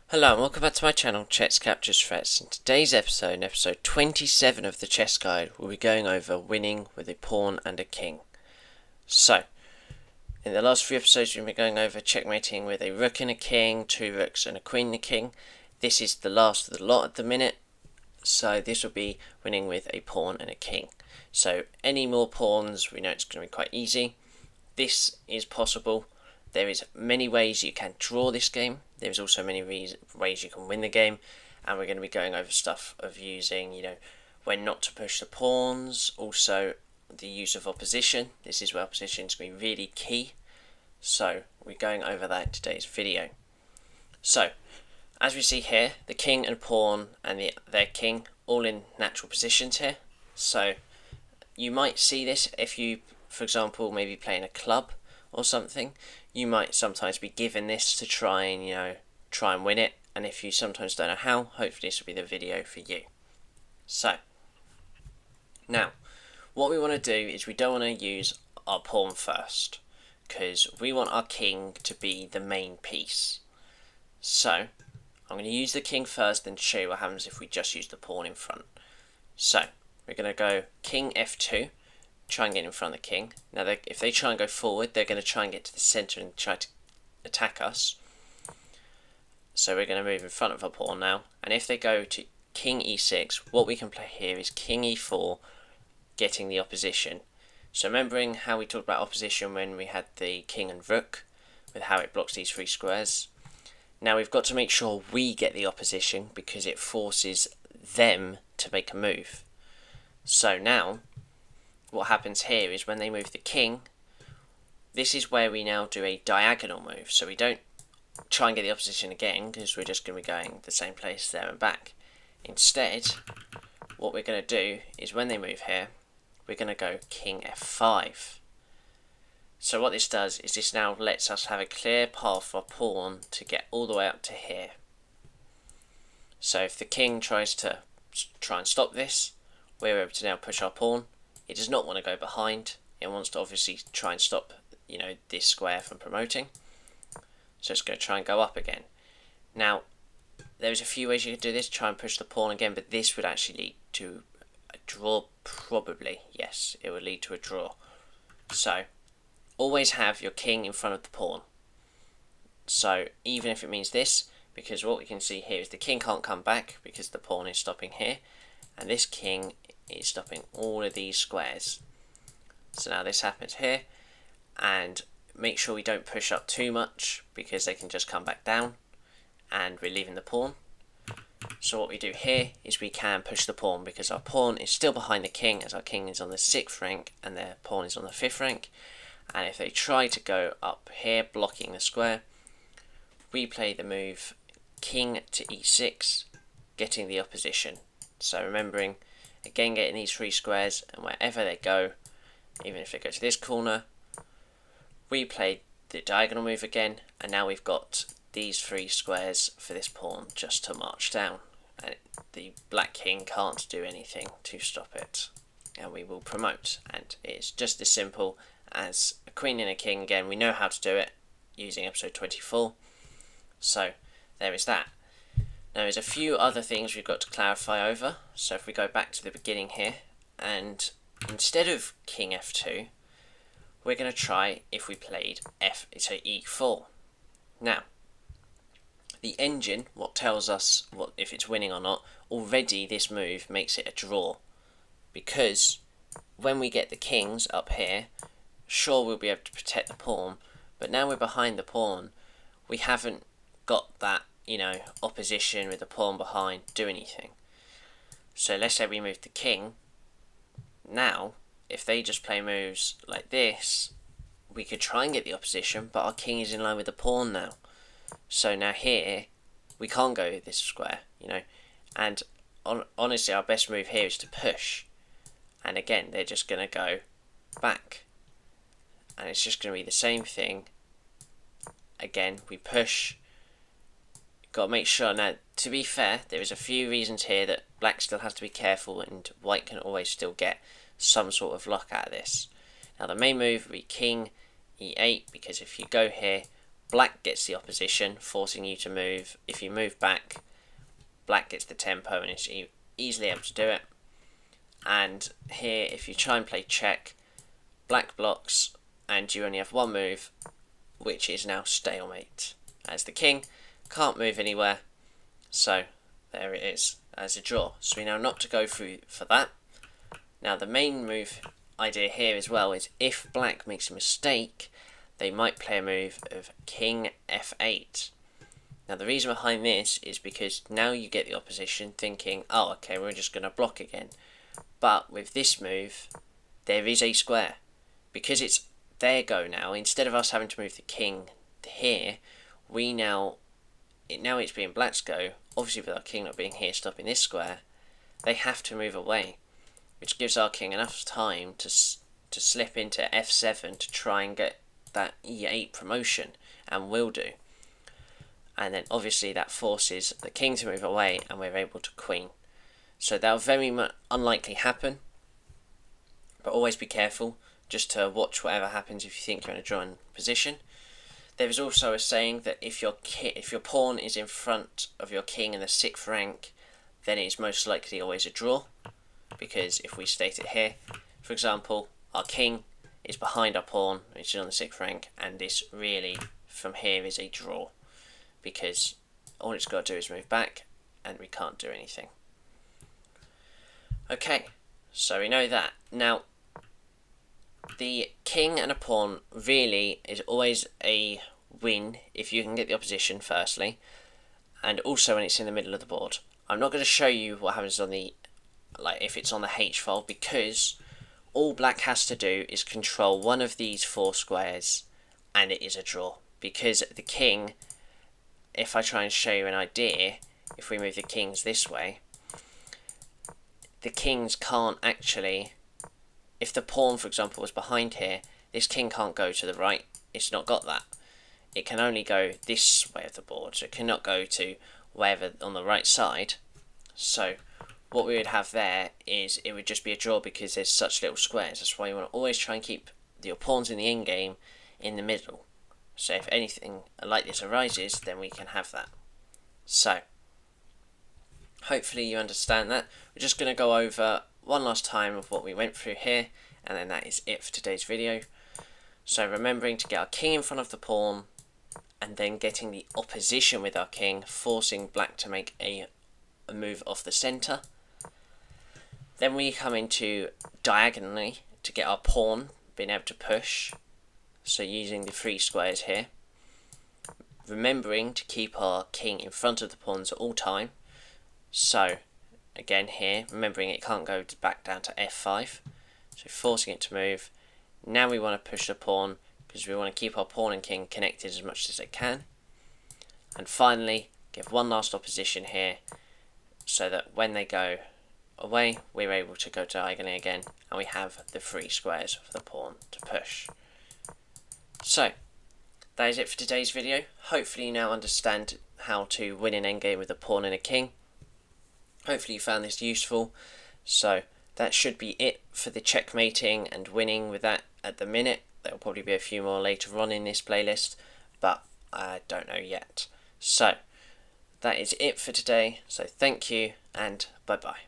Hello and welcome back to my channel, Chess Captures Threats. In today's episode, episode 27 of the Chess Guide, we'll be going over winning with a pawn and a king. So, in the last few episodes we've been going over checkmating with a rook and a king, two rooks and a queen and a king. This is the last of the lot at the minute, so this will be winning with a pawn and a king. So any more pawns, we know it's going to be quite easy. This is possible. There is many ways you can draw this game. There's also many ways you can win the game, and we're going to be going over stuff of using, when not to push the pawns, also the use of opposition. This is where opposition is going to be really key. So we're going over that in today's video. So, as we see here, the king and pawn and their king all in natural positions here. So you might see this if you, for example, maybe playing a club or something. You might sometimes be given this to try and win it, and if you sometimes don't know how, hopefully this will be the video for you. So now what we want to do is we don't want to use our pawn first, because we want our king to be the main piece. So I'm going to use the king first, then show you what happens if we just use the pawn in front. So we're going to go king f2, try and get in front of the king. Now if they try and go forward, they're going to try and get to the centre and try to attack us. So we're going to move in front of our pawn now, and if they go to king e6, what we can play here is king e4, getting the opposition. So remembering how we talked about opposition when we had the king and rook, with how it blocks these three squares. Now we've got to make sure we get the opposition, because it forces them to make a move. So now what happens here is when they move the king, this is where we now do a diagonal move. So we don't try and get the opposition again, because we're just going to be going the same place there and back. Instead, what we're going to do is when they move here, we're going to go king f5. So what this does is this now lets us have a clear path for a pawn to get all the way up to here. So if the king tries and stop this, we're able to now push our pawn. It does not want to go behind. It wants to obviously try and stop, this square from promoting. So it's going to try and go up again. Now, there's a few ways you could do this. Try and push the pawn again, but this would actually lead to a draw, probably. Yes, it would lead to a draw. So, always have your king in front of the pawn. So, even if it means this, because what we can see here is the king can't come back because the pawn is stopping here, and this king is stopping all of these squares. So now this happens here, and make sure we don't push up too much, because they can just come back down and we're leaving the pawn. So what we do here is we can push the pawn, because our pawn is still behind the king, as our king is on the 6th rank and their pawn is on the 5th rank. And if they try to go up here blocking the square, we play the move king to e6, getting the opposition. So remembering, again, getting these three squares, and wherever they go, even if they go to this corner, we play the diagonal move again, and now we've got these three squares for this pawn just to march down, and the black king can't do anything to stop it, and we will promote. And it's just as simple as a queen and a king. Again, we know how to do it using episode 24, so there is that. Now there's a few other things we've got to clarify over. So if we go back to the beginning here, and instead of king f2, we're going to try if we played e4. Now, the engine, what tells us if it's winning or not, already this move makes it a draw, because when we get the kings up here, sure, we'll be able to protect the pawn, but now we're behind the pawn, we haven't got that opposition with the pawn behind do anything. So let's say we move the king. Now, if they just play moves like this, we could try and get the opposition, but our king is in line with the pawn now. So now here, we can't go this square, and honestly, our best move here is to push. And again, they're just going to go back. And it's just going to be the same thing. Again, we push. Got to make sure. Now, to be fair, there is a few reasons here that black still has to be careful, and white can always still get some sort of luck out of this. Now, the main move would be king e8, because if you go here, black gets the opposition, forcing you to move. If you move back, black gets the tempo and is easily able to do it. And here, if you try and play check, black blocks and you only have one move, which is now stalemate, as the king can't move anywhere. So there it is as a draw. So we know not to go through for that. Now the main move idea here as well is if black makes a mistake, they might play a move of king f8. Now the reason behind this is because now you get the opposition thinking, oh okay, we're just going to block again. But with this move, there is a square. Because it's their go now, instead of us having to move the king here, now it's being black's go, obviously with our king not being here stopping this square, they have to move away, which gives our king enough time to slip into f7 to try and get that e8 promotion, and will do. And then obviously that forces the king to move away and we're able to queen. So that'll very much unlikely happen, but always be careful just to watch whatever happens if you think you're in a drawing position. There is also a saying that if your pawn is in front of your king in the 6th rank, then it is most likely always a draw, because if we state it here, for example, our king is behind our pawn, which is on the 6th rank, and this really from here is a draw, because all it's got to do is move back and we can't do anything. Okay, so we know that. Now, the king and a pawn really is always a win if you can get the opposition firstly, and also when it's in the middle of the board. I'm not going to show you what happens on the, if it's on the H file, because all black has to do is control one of these 4 squares and it is a draw. Because the king, if I try and show you an idea, if we move the kings this way, the kings can't actually, if the pawn for example was behind here, this king can't go to the right, it's not got that. It can only go this way of the board, so it cannot go to wherever on the right side. So what we would have there is it would just be a draw because there's such little squares. That's why you want to always try and keep your pawns in the end game in the middle. So if anything like this arises, then we can have that. So hopefully you understand that. We're just going to go over one last time of what we went through here, and then that is it for today's video. So remembering to get our king in front of the pawn, and then getting the opposition with our king, forcing black to make a move off the centre. Then we come into diagonally to get our pawn being able to push, so using the 3 squares here. Remembering to keep our king in front of the pawns at all time. So again here, remembering it can't go back down to f5, so forcing it to move. Now we want to push the pawn because we want to keep our pawn and king connected as much as it can. And finally, give one last opposition here so that when they go away, we're able to go diagonally again and we have the 3 squares for the pawn to push. So that is it for today's video. Hopefully you now understand how to win an endgame with a pawn and a king. Hopefully you found this useful. So that should be it for the checkmating and winning with that at the minute. There will probably be a few more later on in this playlist, but I don't know yet. So that is it for today. So thank you and bye bye.